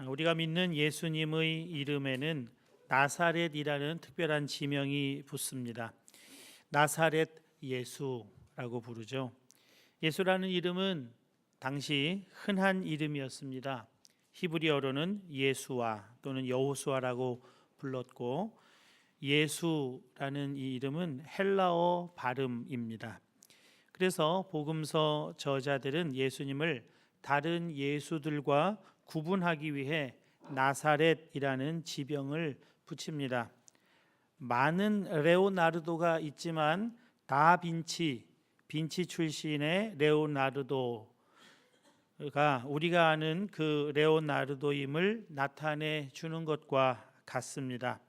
우리가 믿는 예수님의 이름에는 나사렛이라는 특별한 지명이 붙습니다. 나사렛 예수라고 부르죠. 예수라는 이름은 당시 흔한 이름이었습니다. 히브리어로는 예수와 또는 여호수아라고 불렀고, 예수라는 이 이름은 헬라어 발음입니다. 그래서 복음서 저자들은 예수님을 다른 예수들과 구분하기 위해 나사렛이라는 지명을 붙입니다. 많은 레오나르도가 있지만 빈치 출신의 레오나르도가 우리가 아는 그 레오나르도임을 나타내 주는 것과 같습니다.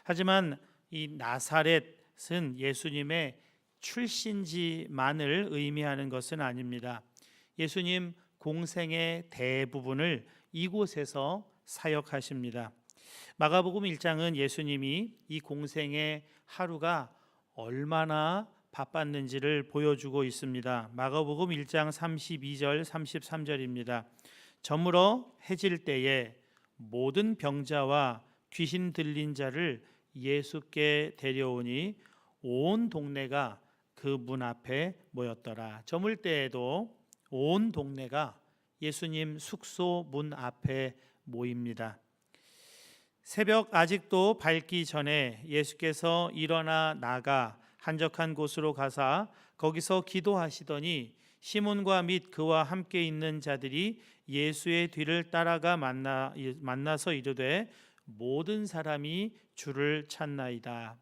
하지만 이 나사렛은 예수님의 출신지만을 의미하는 것은 아닙니다. 예수님 공생의 대부분을 이곳에서 사역하십니다. 마가복음 1장은 예수님이 이 공생의 하루가 얼마나 바빴는지를 보여주고 있습니다. 마가복음 1장 32절 33절입니다. 저물어 해질 때에 모든 병자와 귀신 들린 자를 예수께 데려오니 온 동네가 그 문 앞에 모였더라. 저물 때에도 온 동네가 예수님 숙소 문 앞에 모입니다. 새벽 아직도 밝기 전에 예수께서 일어나 나가 한적한 곳으로 가사 거기서 기도하시더니 시몬과 및 그와 함께 있는 자들이 예수의 뒤를 따라가 만나서 이르되 모든 사람이 주를 찾나이다.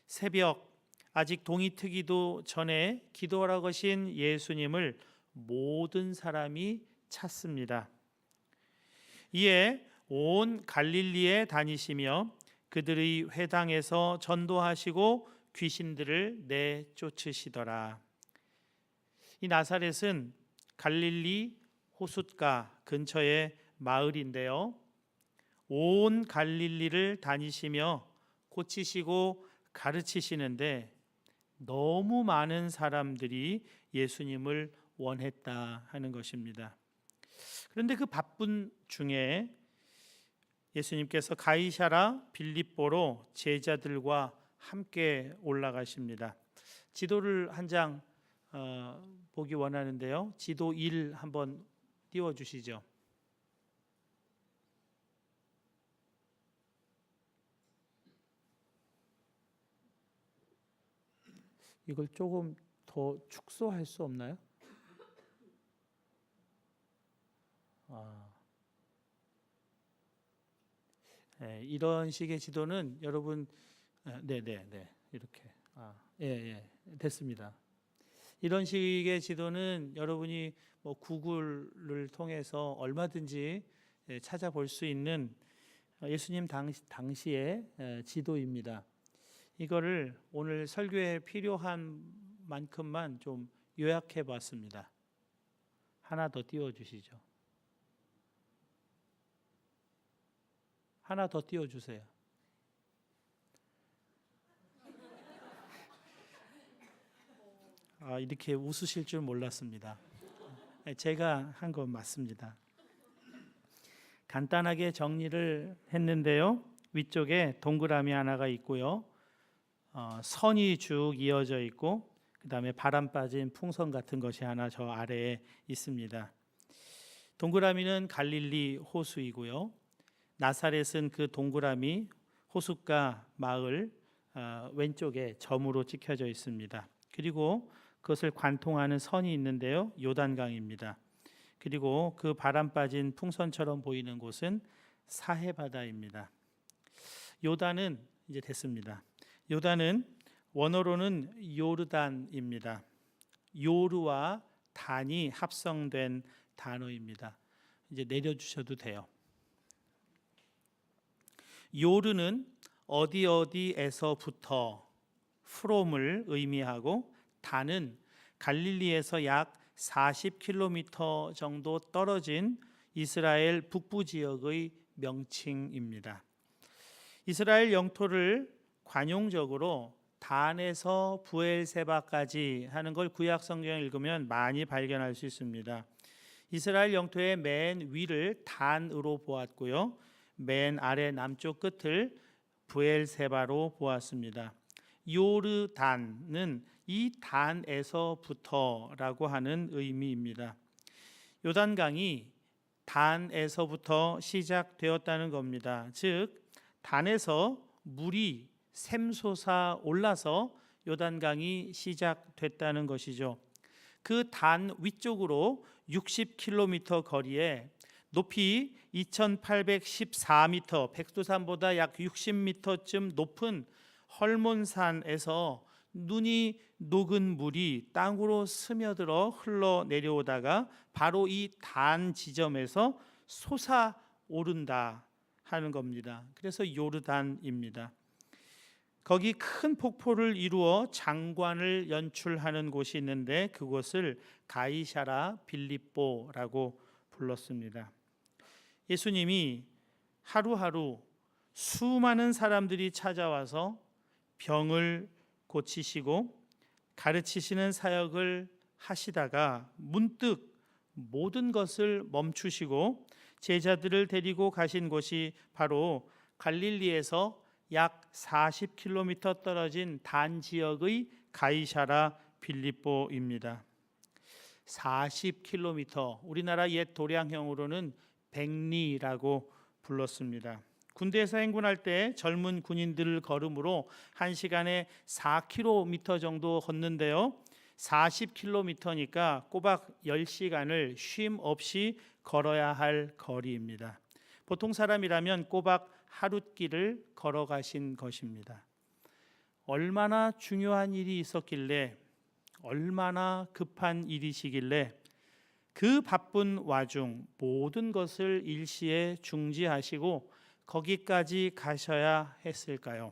새벽 아직 동이 트기도 전에 기도하러 가신 예수님을 모든 사람이 찾습니다. 이에 온 갈릴리에 다니시며 그들의 회당에서 전도하시고 귀신들을 내쫓으시더라. 이 나사렛은 갈릴리 호숫가 근처의 마을인데요, 온 갈릴리를 다니시며 고치시고 가르치시는데 너무 많은 사람들이 예수님을 원했다 하는 것입니다. 그런데 그 바쁜 중에 예수님께서 가이사랴 빌립보로 제자들과 함께 올라가십니다. 지도를 한 장 보기 원하는데요, 지도 1 한번 띄워주시죠. 이걸 조금 더 축소할 수 없나요? 네, 이런 식의 지도는 여러분, 이렇게, 됐습니다. 이런 식의 지도는 여러분이 뭐 구글을 통해서 얼마든지 찾아볼 수 있는 예수님 당시의 지도입니다. 이거를 오늘 설교에 필요한 만큼만 좀 요약해 봤습니다. 하나 더 띄워주시죠. 하나 더 띄워주세요. 이렇게 웃으실 줄 몰랐습니다. 제가 한 건 맞습니다. 간단하게 정리를 했는데요, 위쪽에 동그라미 하나가 있고요, 선이 쭉 이어져 있고, 그 다음에 바람 빠진 풍선 같은 것이 하나 저 아래에 있습니다. 동그라미는 갈릴리 호수이고요, 나사렛은 그 동그라미 호숫가 마을 왼쪽에 점으로 찍혀져 있습니다. 그리고 그것을 관통하는 선이 있는데요, 요단강입니다. 그리고 그 바람 빠진 풍선처럼 보이는 곳은 사해바다입니다. 요단은 이제 됐습니다. 요단은 원어로는 요르단입니다. 요르와 단이 합성된 단어입니다. 이제 내려주셔도 돼요. 요르는 어디에서부터 from을 의미하고, 단은 갈릴리에서 약 40km 정도 떨어진 이스라엘 북부 지역의 명칭입니다. 이스라엘 영토를 관용적으로 단에서 부엘세바까지 하는 걸 구약 성경을 읽으면 많이 발견할 수 있습니다. 이스라엘 영토의 맨 위를 단으로 보았고요. 맨 아래 남쪽 끝을 브엘세바로 보았습니다. 요르단은 이 단에서부터라고 하는 의미입니다. 요단강이 단에서부터 시작되었다는 겁니다. 즉 단에서 물이 샘솟아 올라서 요단강이 시작됐다는 것이죠. 그 단 위쪽으로 60km 거리에 높이 2814m, 백두산보다 약 60m쯤 높은 헐몬산에서 눈이 녹은 물이 땅으로 스며들어 흘러내려오다가 바로 이 단 지점에서 솟아오른다 하는 겁니다. 그래서 요르단입니다. 거기 큰 폭포를 이루어 장관을 연출하는 곳이 있는데 그곳을 가이사랴 빌립보라고 불렀습니다. 예수님이 하루하루 수많은 사람들이 찾아와서 병을 고치시고 가르치시는 사역을 하시다가 문득 모든 것을 멈추시고 제자들을 데리고 가신 곳이 바로 갈릴리에서 약 40km 떨어진 단 지역의 가이사랴 빌립보입니다. 40km, 우리나라 옛 도량형으로는 백리라고 불렀습니다. 군대에서 행군할 때 젊은 군인들 걸음으로 1시간에 4km 정도 걷는데요. 40km니까 꼬박 10시간을 쉼 없이 걸어야 할 거리입니다. 보통 사람이라면 꼬박 하룻길을 걸어가신 것입니다. 얼마나 중요한 일이 있었길래, 얼마나 급한 일이시길래 그 바쁜 와중 모든 것을 일시에 중지하시고 거기까지 가셔야 했을까요?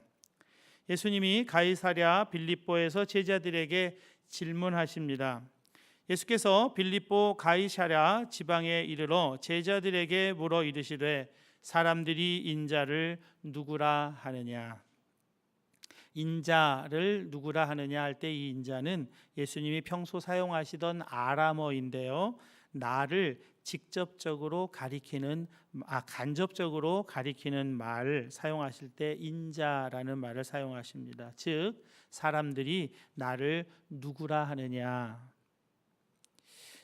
예수님이 가이사랴 빌립보에서 제자들에게 질문하십니다. 예수께서 빌립보 가이사랴 지방에 이르러 제자들에게 물어 이르시되 사람들이 인자를 누구라 하느냐? 인자를 누구라 하느냐 할 때 이 인자는 예수님이 평소 사용하시던 아람어인데요. 나를 직접적으로 가리키는, 간접적으로 가리키는 말을 사용하실 때 인자라는 말을 사용하십니다. 즉 사람들이 나를 누구라 하느냐?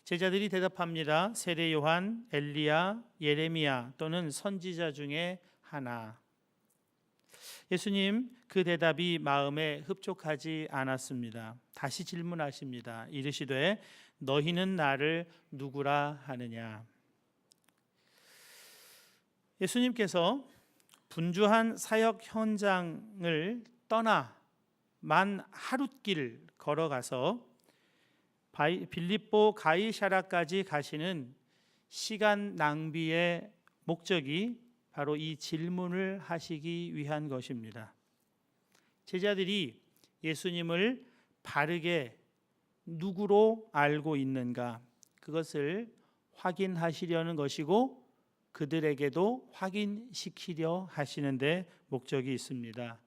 제자들이 대답합니다. 세례 요한, 엘리야, 예레미야 또는 선지자 중에 하나. 예수님 그 대답이 마음에 흡족하지 않았습니다. 다시 질문하십니다. 이르시되 너희는 나를 누구라 하느냐? 예수님께서 분주한 사역 현장을 떠나 만 하룻길 걸어가서 빌립보 가이사랴까지 가시는 시간 낭비의 목적이 바로 이 질문을 하시기 위한 것입니다. 제자들이 예수님을 바르게 누구로 알고 있는가, 그것을 확인하시려는 것이고 그들에게도 확인시키려 하시는데 목적이 있습니다.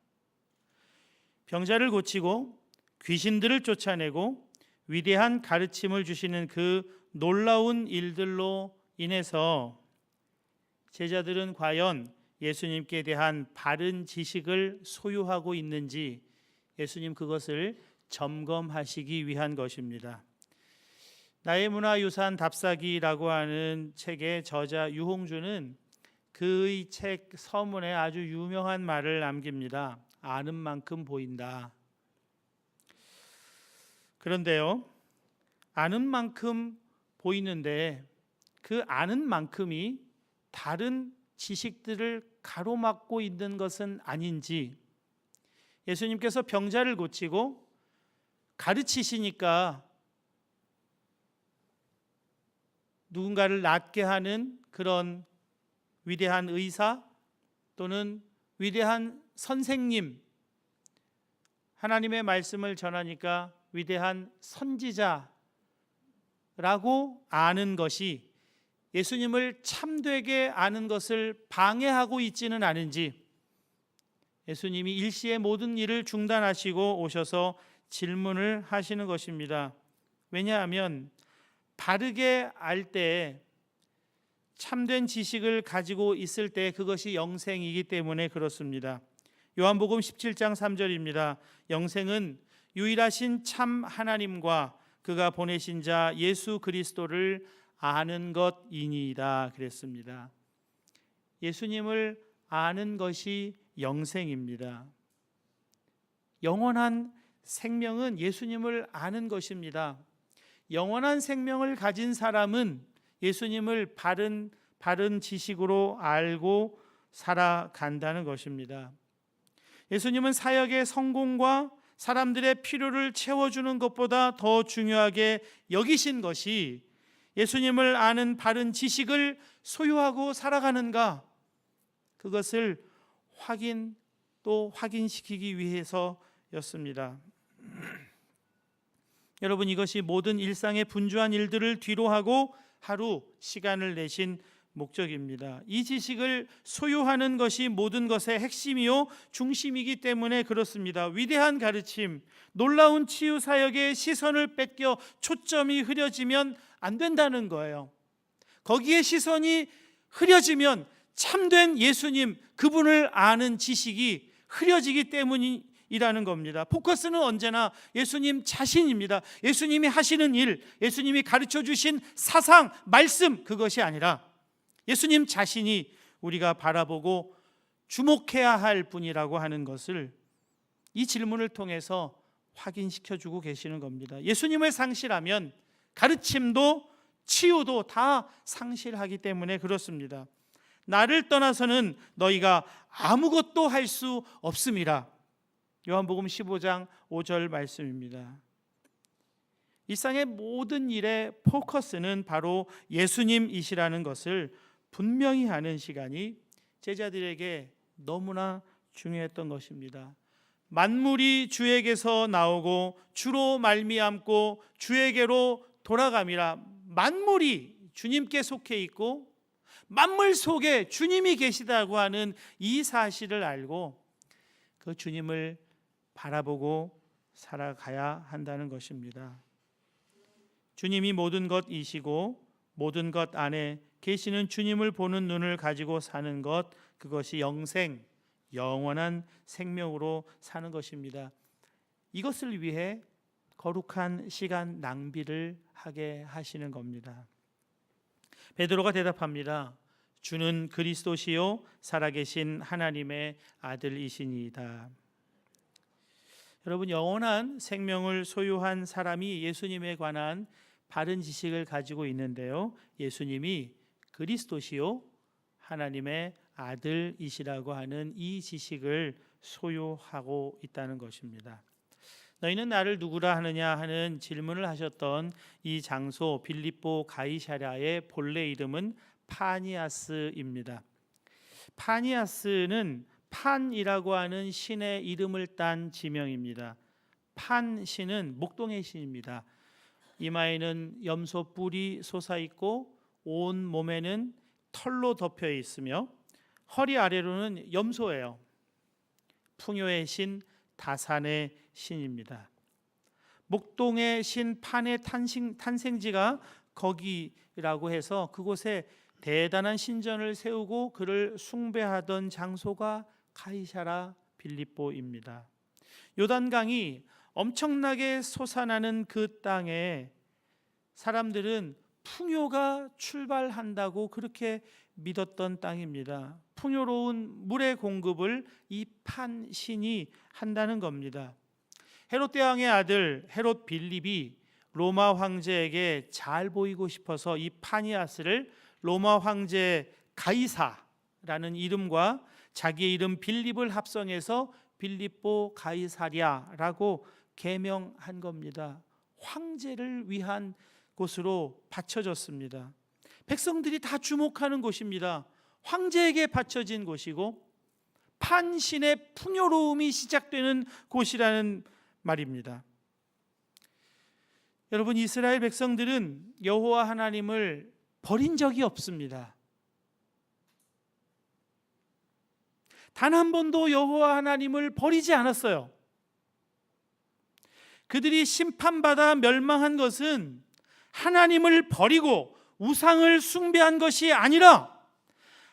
병자를 고치고 귀신들을 쫓아내고 위대한 가르침을 주시는 그 놀라운 일들로 인해서 제자들은 과연 예수님께 대한 바른 지식을 소유하고 있는지 예수님 그것을 점검하시기 위한 것입니다. 나의 문화유산 답사기라고 하는 책의 저자 유홍주는 그의 책 서문에 아주 유명한 말을 남깁니다. 아는 만큼 보인다. 그런데요, 아는 만큼 보이는데 그 아는 만큼이 다른 지식들을 가로막고 있는 것은 아닌지, 예수님께서 병자를 고치고 가르치시니까 누군가를 낫게 하는 그런 위대한 의사 또는 위대한 선생님, 하나님의 말씀을 전하니까 위대한 선지자라고 아는 것이 예수님을 참되게 아는 것을 방해하고 있지는 않은지, 예수님이 일시에 모든 일을 중단하시고 오셔서 질문을 하시는 것입니다. 왜냐하면 바르게 알 때, 참된 지식을 가지고 있을 때 그것이 영생이기 때문에 그렇습니다. 요한복음 17장 3절입니다. 영생은 유일하신 참 하나님과 그가 보내신 자 예수 그리스도를 아는 것이니이다 그랬습니다. 예수님을 아는 것이 영생입니다. 영원한 생명은 예수님을 아는 것입니다. 영원한 생명을 가진 사람은 예수님을 바른 지식으로 알고 살아간다는 것입니다. 예수님은 사역의 성공과 사람들의 필요를 채워주는 것보다 더 중요하게 여기신 것이 예수님을 아는 바른 지식을 소유하고 살아가는가, 그것을 확인시키기 위해서였습니다. 여러분, 이것이 모든 일상의 분주한 일들을 뒤로하고 하루 시간을 내신 목적입니다. 이 지식을 소유하는 것이 모든 것의 핵심이요 중심이기 때문에 그렇습니다. 위대한 가르침, 놀라운 치유 사역의 시선을 뺏겨 초점이 흐려지면 안 된다는 거예요. 거기에 시선이 흐려지면 참된 예수님, 그분을 아는 지식이 흐려지기 때문이라는 겁니다. 포커스는 언제나 예수님 자신입니다. 예수님이 하시는 일, 예수님이 가르쳐 주신 사상, 말씀, 그것이 아니라 예수님 자신이 우리가 바라보고 주목해야 할 분이라고 하는 것을 이 질문을 통해서 확인시켜주고 계시는 겁니다. 예수님을 상실하면 가르침도 치유도 다 상실하기 때문에 그렇습니다. 나를 떠나서는 너희가 아무것도 할 수 없음이라. 요한복음 15장 5절 말씀입니다. 일상의 모든 일의 포커스는 바로 예수님이시라는 것을 분명히 하는 시간이 제자들에게 너무나 중요했던 것입니다. 만물이 주에게서 나오고 주로 말미암고 주에게로 돌아감이라. 만물이 주님께 속해 있고 만물 속에 주님이 계시다고 하는 이 사실을 알고 그 주님을 바라보고 살아가야 한다는 것입니다. 주님이 모든 것이시고 모든 것 안에 계시는 주님을 보는 눈을 가지고 사는 것, 그것이 영생, 영원한 생명으로 사는 것입니다. 이것을 위해 거룩한 시간 낭비를 하게 하시는 겁니다. 베드로가 대답합니다. 주는 그리스도시요 살아계신 하나님의 아들이시니이다. 여러분, 영원한 생명을 소유한 사람이 예수님에 관한 바른 지식을 가지고 있는데요, 예수님이 그리스도시요 하나님의 아들이시라고 하는 이 지식을 소유하고 있다는 것입니다. 너희는 나를 누구라 하느냐 하는 질문을 하셨던 이 장소 빌립보 가이사랴의 본래 이름은 파니아스입니다. 파니아스는 판이라고 하는 신의 이름을 딴 지명입니다. 판 신은 목동의 신입니다. 이마에는 염소 뿔이 솟아 있고 온 몸에는 털로 덮여 있으며 허리 아래로는 염소예요. 풍요의 신, 다산의 신입니다. 목동의 신 판의 탄생지가 거기라고 해서 그곳에 대단한 신전을 세우고 그를 숭배하던 장소가 가이사랴 빌립보입니다. 요단강이 엄청나게 솟아나는 그 땅에 사람들은 풍요가 출발한다고 그렇게 믿었던 땅입니다. 풍요로운 물의 공급을 이 판신이 한다는 겁니다. 헤롯 대왕의 아들 헤롯 빌립이 로마 황제에게 잘 보이고 싶어서 이 파니아스를 로마 황제 가이사라는 이름과 자기의 이름 빌립을 합성해서 빌립보 가이사랴라고 개명한 겁니다. 황제를 위한 곳으로 바쳐졌습니다. 백성들이 다 주목하는 곳입니다. 황제에게 바쳐진 곳이고 판신의 풍요로움이 시작되는 곳이라는 말입니다. 여러분, 이스라엘 백성들은 여호와 하나님을 버린 적이 없습니다. 단 한 번도 여호와 하나님을 버리지 않았어요. 그들이 심판받아 멸망한 것은 하나님을 버리고 우상을 숭배한 것이 아니라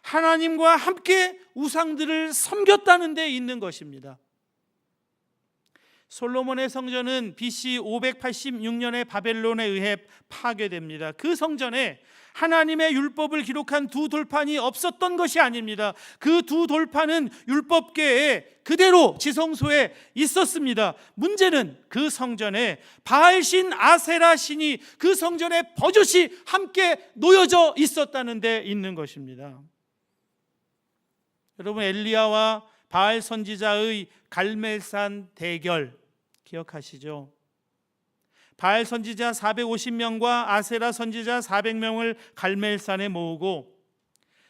하나님과 함께 우상들을 섬겼다는 데 있는 것입니다. 솔로몬의 성전은 BC 586년에 바벨론에 의해 파괴됩니다. 그 성전에 하나님의 율법을 기록한 두 돌판이 없었던 것이 아닙니다. 그 두 돌판은 율법궤에 그대로 지성소에 있었습니다. 문제는 그 성전에 바알신 아세라 신이 그 성전에 버젓이 함께 놓여져 있었다는 데 있는 것입니다. 여러분, 엘리야와 바알 선지자의 갈멜산 대결 기억하시죠? 바알 선지자 450명과 아세라 선지자 400명을 갈멜산에 모으고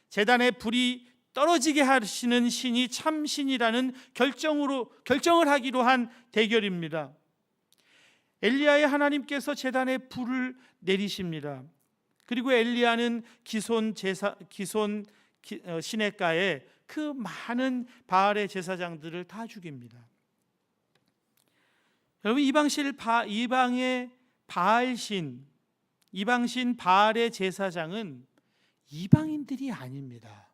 제단에 불이 떨어지게 하시는 신이 참 신이라는 결정을 하기로 한 대결입니다. 엘리야의 하나님께서 제단에 불을 내리십니다. 그리고 엘리야는 기손 시냇가에 그 많은 바알의 제사장들을 다 죽입니다. 여러분, 이방의 바알신, 이방신 바알의 제사장은 이방인들이 아닙니다.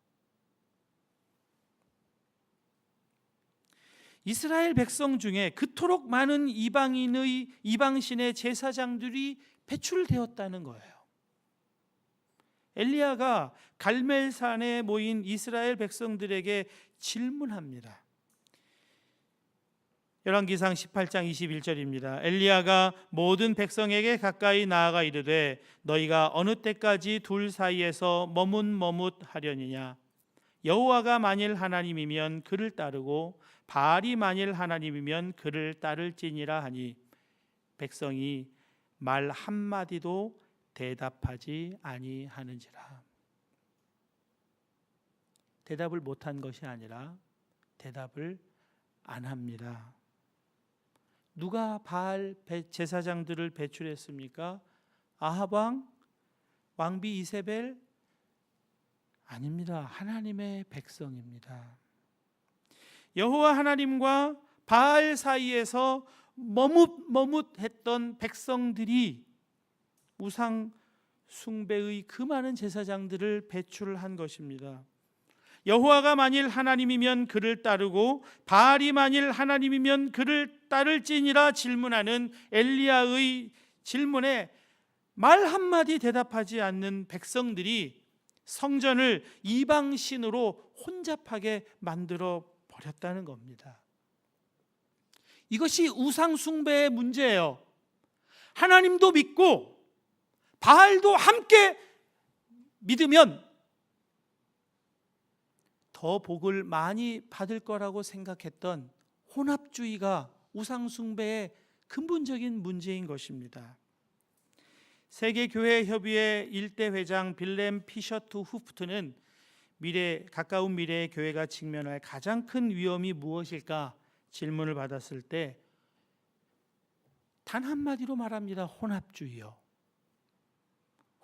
이스라엘 백성 중에 그토록 많은 이방신의 제사장들이 배출되었다는 거예요. 엘리야가 갈멜산에 모인 이스라엘 백성들에게 질문합니다. 열왕기상 18장 21절입니다. 엘리야가 모든 백성에게 나아가 이르되 너희가 어느 때까지 둘 사이에서 머뭇머뭇하려니냐? 여호와가 만일 하나님이면 그를 따르고 바알이 만일 하나님이면 그를 따를지니라 하니 백성이 말 한마디도 대답하지 아니하는지라. 대답을 못한 것이 아니라 대답을 안 합니다. 누가 바알 제사장들을 배출했습니까? 아합 왕, 왕비 이세벨? 아닙니다. 하나님의 백성입니다. 여호와 하나님과 바알 사이에서 머뭇머뭇했던 백성들이 우상 숭배의 그 많은 제사장들을 배출한 것입니다. 여호와가 만일 하나님이면 그를 따르고 바알이 만일 하나님이면 그를 따를지니라 질문하는 엘리야의 질문에 말 한마디 대답하지 않는 백성들이 성전을 이방신으로 혼잡하게 만들어 버렸다는 겁니다. 이것이 우상 숭배의 문제예요. 하나님도 믿고 바알도 함께 믿으면 더 복을 많이 받을 거라고 생각했던 혼합주의가 우상 숭배의 근본적인 문제인 것입니다. 세계교회협의회 일대 회장 빌렘 피셔트 후프트는 가까운 미래의 교회가 직면할 가장 큰 위험이 무엇일까 질문을 받았을 때 단 한마디로 말합니다. 혼합주의요.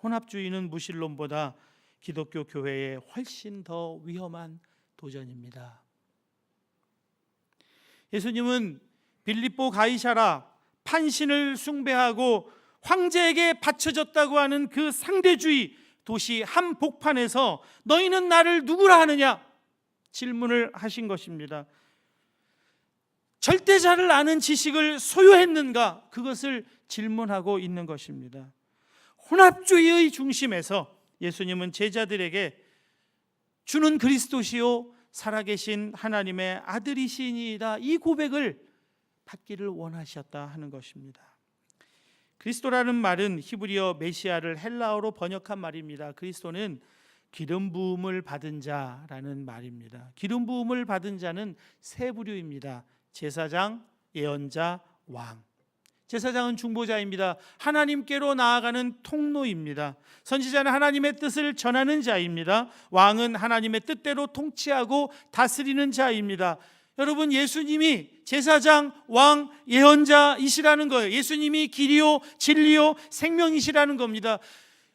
혼합주의는 무신론보다 기독교 교회에 훨씬 더 위험한 도전입니다. 예수님은 빌립보 가이사라 판신을 숭배하고 황제에게 바쳐졌다고 하는 그 상대주의 도시 한복판에서 너희는 나를 누구라 하느냐 질문을 하신 것입니다. 절대자를 아는 지식을 소유했는가? 그것을 질문하고 있는 것입니다. 혼합주의의 중심에서 예수님은 제자들에게 주는 그리스도시요 살아계신 하나님의 아들이시니이다, 이 고백을 받기를 원하셨다 하는 것입니다. 그리스도라는 말은 히브리어 메시아를 헬라어로 번역한 말입니다. 그리스도는 기름 부음을 받은 자라는 말입니다. 기름 부음을 받은 자는 세 부류입니다. 제사장, 예언자, 왕. 제사장은 중보자입니다. 하나님께로 나아가는 통로입니다. 선지자는 하나님의 뜻을 전하는 자입니다. 왕은 하나님의 뜻대로 통치하고 다스리는 자입니다. 여러분, 예수님이 제사장, 왕, 예언자이시라는 거예요. 예수님이 길이요 진리요 생명이시라는 겁니다.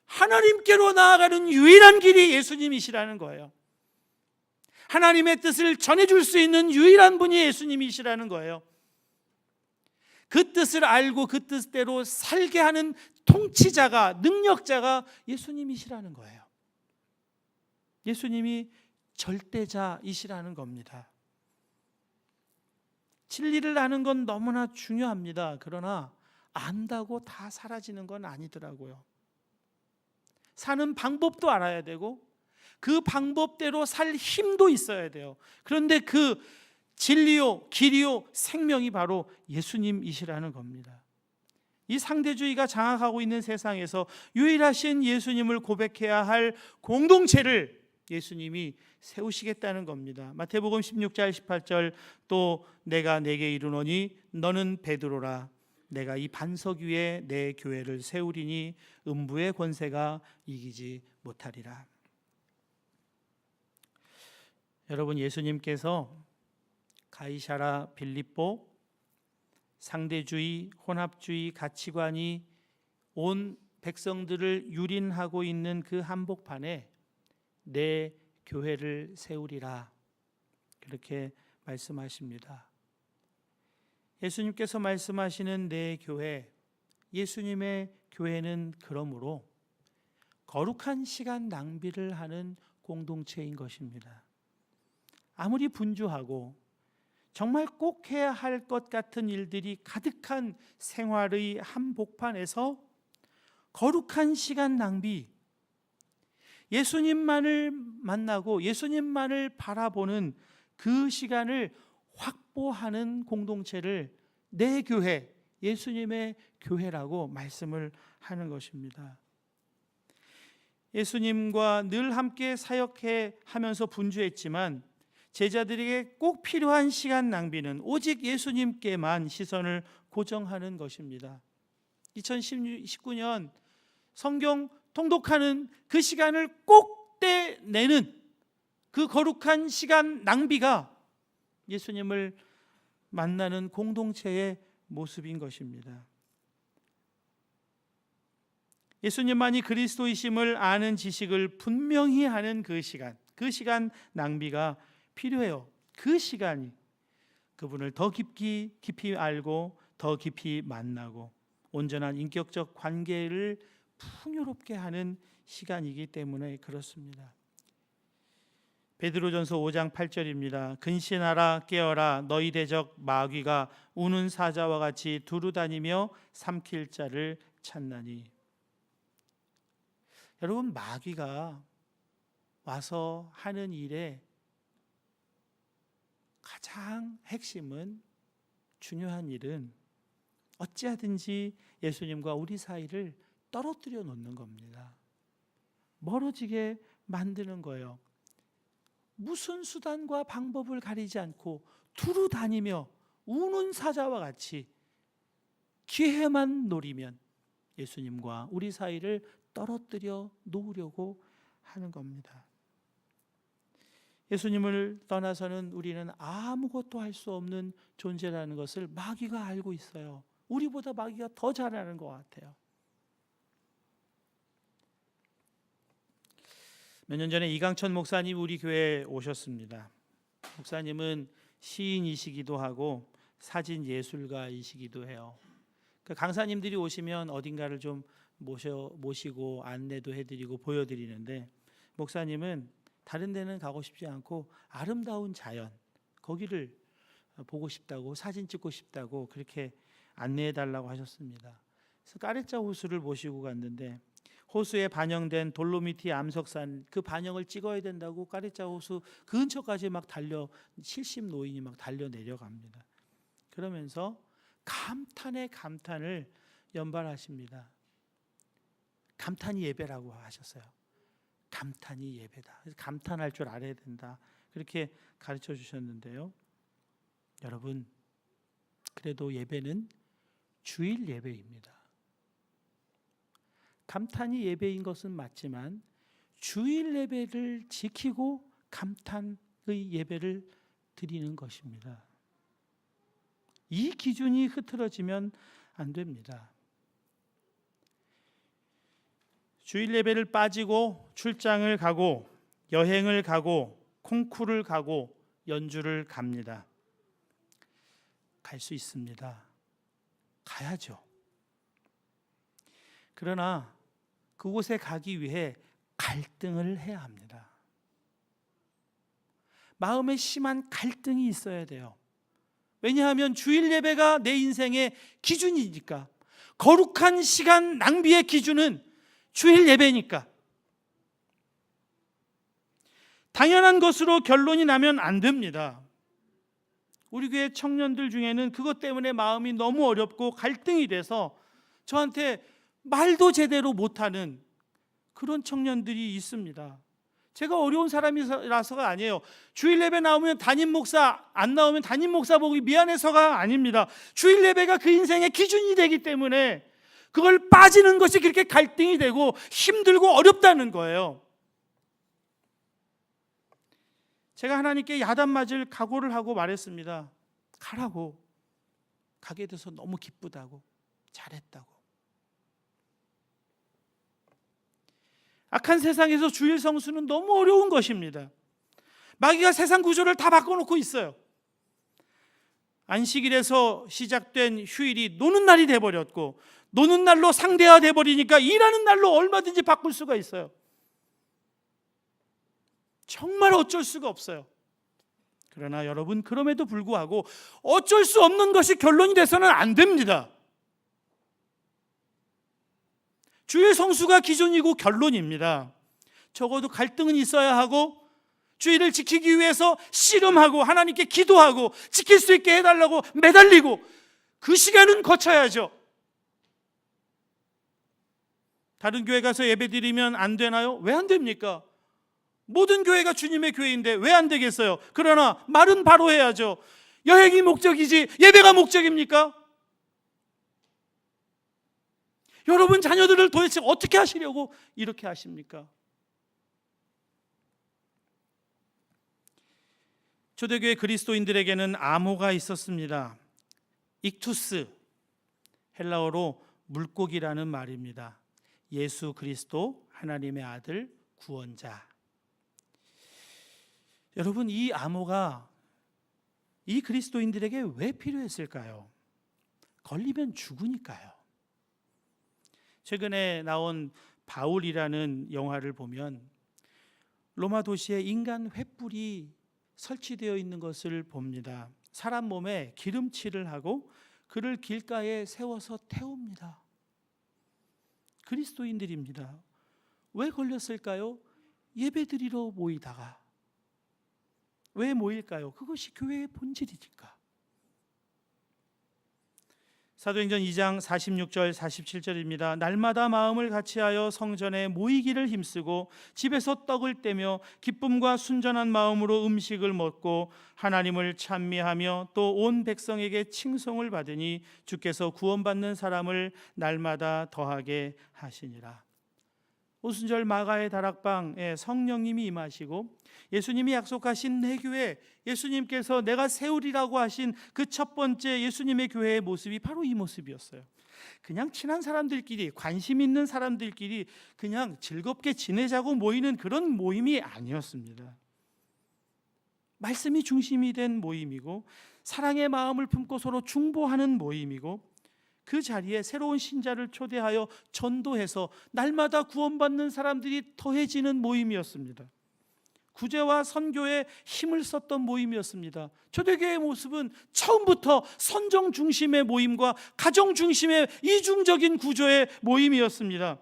하나님께로 나아가는 유일한 길이 예수님이시라는 거예요. 하나님의 뜻을 전해줄 수 있는 유일한 분이 예수님이시라는 거예요. 그 뜻을 알고 그 뜻대로 살게 하는 통치자가, 능력자가 예수님이시라는 거예요. 예수님이 절대자이시라는 겁니다. 진리를 아는 건 너무나 중요합니다. 그러나 안다고 다 사라지는 건 아니더라고요. 사는 방법도 알아야 되고 그 방법대로 살 힘도 있어야 돼요. 그런데 그 진리요, 길이요, 생명이 바로 예수님이시라는 겁니다. 이 상대주의가 장악하고 있는 세상에서 유일하신 예수님을 고백해야 할 공동체를 예수님이 세우시겠다는 겁니다. 마태복음 16장 18절, 또 내가 네게 이르노니 너는 베드로라, 내가 이 반석 위에 내 교회를 세우리니 음부의 권세가 이기지 못하리라. 여러분, 예수님께서 가이사라 빌립보 상대주의, 혼합주의 가치관이 온 백성들을 유린하고 있는 그 한복판에 내 교회를 세우리라, 그렇게 말씀하십니다. 예수님께서 말씀하시는 내 교회, 예수님의 교회는 그러므로 거룩한 시간 낭비를 하는 공동체인 것입니다. 아무리 분주하고 정말 꼭 해야 할 것 같은 일들이 가득한 생활의 한복판에서 거룩한 시간 낭비, 예수님만을 만나고 예수님만을 바라보는 그 시간을 확보하는 공동체를 내 교회, 예수님의 교회라고 말씀을 하는 것입니다. 예수님과 늘 함께 사역해 하면서 분주했지만 제자들에게 꼭 필요한 시간 낭비는 오직 예수님께만 시선을 고정하는 것입니다. 2019년 성경 통독하는 그 시간을 꼭 떼내는 그 거룩한 시간 낭비가 예수님을 만나는 공동체의 모습인 것입니다. 예수님만이 그리스도이심을 아는 지식을 분명히 하는 그 시간 낭비가 필요해요. 그 시간이 그분을 더 깊이 알고 더 깊이 만나고 온전한 인격적 관계를 풍요롭게 하는 시간이기 때문에 그렇습니다. 베드로전서 5장 8절입니다. 근신하라, 깨어라, 너희 대적 마귀가 우는 사자와 같이 두루다니며 삼킬 자를 찾나니. 여러분, 마귀가 와서 하는 일에 가장 핵심은, 중요한 일은 어찌하든지 예수님과 우리 사이를 떨어뜨려 놓는 겁니다. 멀어지게 만드는 거예요. 무슨 수단과 방법을 가리지 않고 두루 다니며 우는 사자와 같이 기회만 노리면 예수님과 우리 사이를 떨어뜨려 놓으려고 하는 겁니다. 예수님을 떠나서는 우리는 아무것도 할 수 없는 존재라는 것을 마귀가 알고 있어요. 우리보다 마귀가 더 잘 아는 것 같아요. 몇 년 전에 이강천 목사님 우리 교회에 오셨습니다. 목사님은 시인이시기도 하고 사진 예술가이시기도 해요. 그 강사님들이 오시면 어딘가를 좀 모시고 안내도 해드리고 보여드리는데, 목사님은 다른 데는 가고 싶지 않고 아름다운 자연, 거기를 보고 싶다고, 사진 찍고 싶다고 그렇게 안내해 달라고 하셨습니다. 그래서 까레짜 호수를 모시고 갔는데 호수에 반영된 돌로미티 암석산, 그 반영을 찍어야 된다고 까레짜 호수 근처까지 막 70 노인이 막 달려 내려갑니다. 그러면서 감탄에 감탄을 연발하십니다. 감탄이 예배라고 하셨어요. 감탄이 예배다. 그래서 감탄할 줄 알아야 된다. 그렇게 가르쳐 주셨는데요. 여러분, 그래도 예배는 주일 예배입니다. 감탄이 예배인 것은 맞지만 주일 예배를 지키고 감탄의 예배를 드리는 것입니다. 이 기준이 흐트러지면 안 됩니다. 주일 예배를 빠지고 출장을 가고 여행을 가고 콩쿠르를 가고 연주를 갑니다. 갈 수 있습니다. 가야죠. 그러나 그곳에 가기 위해 갈등을 해야 합니다. 마음에 심한 갈등이 있어야 돼요. 왜냐하면 주일 예배가 내 인생의 기준이니까. 거룩한 시간 낭비의 기준은 주일 예배니까. 당연한 것으로 결론이 나면 안 됩니다. 우리 교회 청년들 중에는 그것 때문에 마음이 너무 어렵고 갈등이 돼서 저한테 말도 제대로 못하는 그런 청년들이 있습니다. 제가 어려운 사람이라서가 아니에요. 주일 예배 나오면 담임 목사, 안 나오면 담임 목사 보기 미안해서가 아닙니다. 주일 예배가 그 인생의 기준이 되기 때문에 그걸 빠지는 것이 그렇게 갈등이 되고 힘들고 어렵다는 거예요. 제가 하나님께 야단 맞을 각오를 하고 말했습니다. 가라고. 가게 돼서 너무 기쁘다고, 잘했다고. 악한 세상에서 주일 성수는 너무 어려운 것입니다. 마귀가 세상 구조를 다 바꿔놓고 있어요. 안식일에서 시작된 휴일이 노는 날이 돼버렸고, 노는 날로 상대화돼 버리니까 일하는 날로 얼마든지 바꿀 수가 있어요. 정말 어쩔 수가 없어요. 그러나 여러분, 그럼에도 불구하고 어쩔 수 없는 것이 결론이 돼서는 안 됩니다. 주일 성수가 기준이고 결론입니다. 적어도 갈등은 있어야 하고, 주일을 지키기 위해서 씨름하고 하나님께 기도하고 지킬 수 있게 해달라고 매달리고 그 시간은 거쳐야죠. 다른 교회 가서 예배 드리면 안 되나요? 왜 안 됩니까? 모든 교회가 주님의 교회인데 왜 안 되겠어요? 그러나 말은 바로 해야죠. 여행이 목적이지 예배가 목적입니까? 여러분 자녀들을 도대체 어떻게 하시려고 이렇게 하십니까? 초대교회 그리스도인들에게는 암호가 있었습니다. 익투스, 헬라어로 물고기라는 말입니다. 예수 그리스도, 하나님의 아들, 구원자. 여러분, 이 암호가 이 그리스도인들에게 왜 필요했을까요? 걸리면 죽으니까요. 최근에 나온 바울이라는 영화를 보면 로마 도시에 인간 횃불이 설치되어 있는 것을 봅니다. 사람 몸에 기름칠을 하고 그를 길가에 세워서 태웁니다. 그리스도인들입니다. 왜 걸렸을까요? 예배드리러 모이다가. 왜 모일까요? 그것이 교회의 본질이니까. 사도행전 2장 46절 47절입니다. 날마다 마음을 같이하여 성전에 모이기를 힘쓰고 집에서 떡을 떼며 기쁨과 순전한 마음으로 음식을 먹고 하나님을 찬미하며 또 온 백성에게 칭송을 받으니 주께서 구원받는 사람을 날마다 더하게 하시니라. 오순절 마가의 다락방에 성령님이 임하시고 예수님이 약속하신 내 교회, 예수님께서 내가 세우리라고 하신 그 첫 번째 예수님의 교회의 모습이 바로 이 모습이었어요. 그냥 친한 사람들끼리, 관심 있는 사람들끼리 그냥 즐겁게 지내자고 모이는 그런 모임이 아니었습니다. 말씀이 중심이 된 모임이고 사랑의 마음을 품고 서로 중보하는 모임이고 그 자리에 새로운 신자를 초대하여 전도해서 날마다 구원받는 사람들이 더해지는 모임이었습니다. 구제와 선교에 힘을 썼던 모임이었습니다. 초대교회의 모습은 처음부터 선정 중심의 모임과 가정 중심의 이중적인 구조의 모임이었습니다.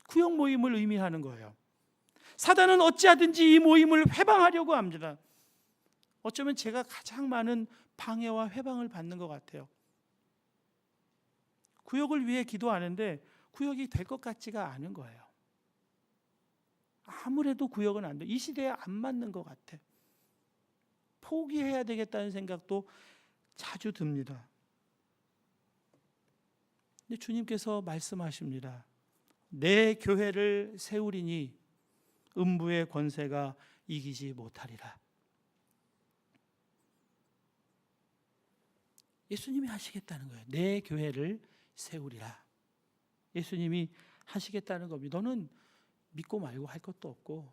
구역 모임을 의미하는 거예요. 사단은 어찌하든지 이 모임을 회방하려고 합니다. 어쩌면 제가 가장 많은 방해와 회방을 받는 것 같아요. 구역을 위해 기도하는데 구역이 될 것 같지가 않은 거예요. 아무래도 구역은 안 돼. 이 시대에 안 맞는 것 같아. 포기해야 되겠다는 생각도 자주 듭니다. 근데 주님께서 말씀하십니다. 내 교회를 세우리니 음부의 권세가 이기지 못하리라. 예수님이 하시겠다는 거예요. 내 교회를 세우리라. 예수님이 하시겠다는 겁니다. 너는 믿고 말고 할 것도 없고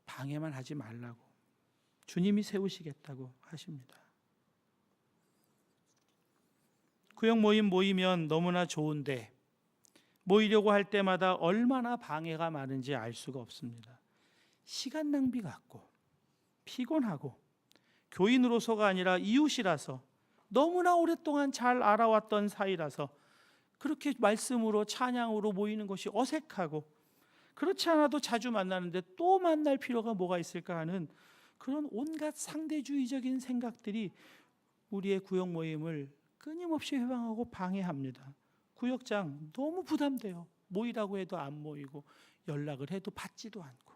방해만 하지 말라고. 주님이 세우시겠다고 하십니다. 구역 모임 모이면 너무나 좋은데 모이려고 할 때마다 얼마나 방해가 많은지 알 수가 없습니다. 시간 낭비 같고 피곤하고 교인으로서가 아니라 이웃이라서 너무나 오랫동안 잘 알아왔던 사이라서 그렇게 말씀으로 찬양으로 모이는 것이 어색하고 그렇지 않아도 자주 만나는데 또 만날 필요가 뭐가 있을까 하는 그런 온갖 상대주의적인 생각들이 우리의 구역 모임을 끊임없이 회방하고 방해합니다. 구역장 너무 부담돼요. 모이라고 해도 안 모이고 연락을 해도 받지도 않고.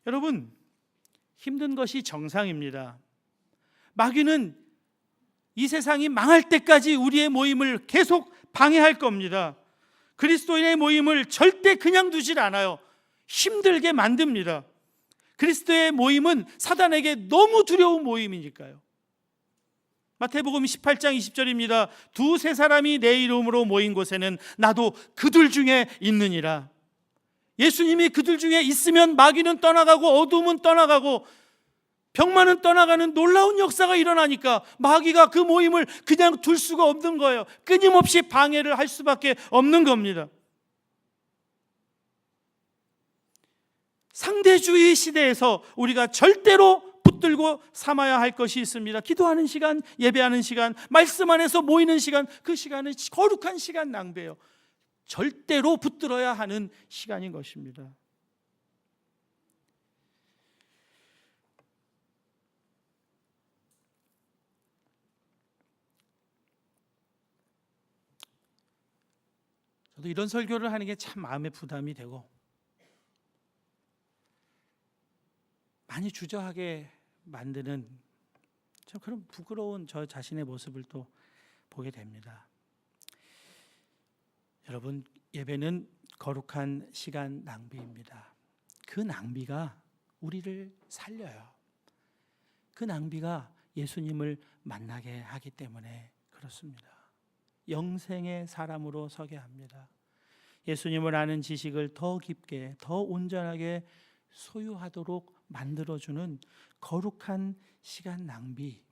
여러분, 힘든 것이 정상입니다. 마귀는 이 세상이 망할 때까지 우리의 모임을 계속 방해할 겁니다. 그리스도인의 모임을 절대 그냥 두질 않아요. 힘들게 만듭니다. 그리스도의 모임은 사단에게 너무 두려운 모임이니까요. 마태복음 18장 20절입니다. 두세 사람이 내 이름으로 모인 곳에는 나도 그들 중에 있느니라. 예수님이 그들 중에 있으면 마귀는 떠나가고 어둠은 떠나가고 병만은 떠나가는 놀라운 역사가 일어나니까 마귀가 그 모임을 그냥 둘 수가 없는 거예요. 끊임없이 방해를 할 수밖에 없는 겁니다. 상대주의 시대에서 우리가 절대로 붙들고 삼아야 할 것이 있습니다. 기도하는 시간, 예배하는 시간, 말씀 안에서 모이는 시간, 그 시간은 거룩한 시간 낭비예요. 절대로 붙들어야 하는 시간인 것입니다. 저도 이런 설교를 하는 게 참 마음에 부담이 되고 많이 주저하게 만드는 그런 부끄러운 저 자신의 모습을 또 보게 됩니다. 여러분, 예배는 거룩한 시간 낭비입니다. 그 낭비가 우리를 살려요. 그 낭비가 예수님을 만나게 하기 때문에 그렇습니다. 영생의 사람으로 서게 합니다. 예수님을 아는 지식을 더 깊게, 더 온전하게 소유하도록 만들어주는 거룩한 시간 낭비.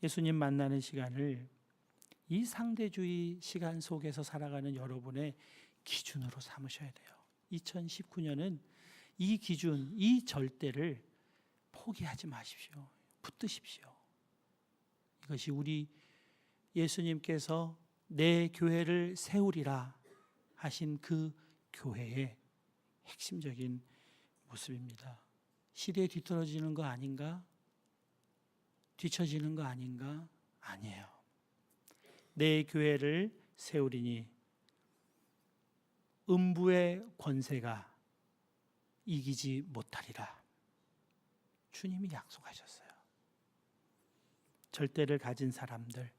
예수님 만나는 시간을 이 상대주의 시간 속에서 살아가는 여러분의 기준으로 삼으셔야 돼요. 2019년은 이 기준, 이 절대를 포기하지 마십시오. 붙드십시오. 이것이 우리 예수님께서 내 교회를 세우리라 하신 그 교회의 핵심적인 모습입니다. 시대에 뒤떨어지는 거 아닌가? 뒤처지는 거 아닌가? 아니에요. 내 교회를 세우리니 음부의 권세가 이기지 못하리라. 주님이 약속하셨어요. 절대를 가진 사람들,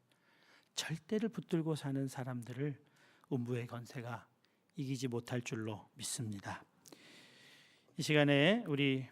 절대를 붙들고 사는 사람들을 음부의 권세가 이기지 못할 줄로 믿습니다. 이 시간에 우리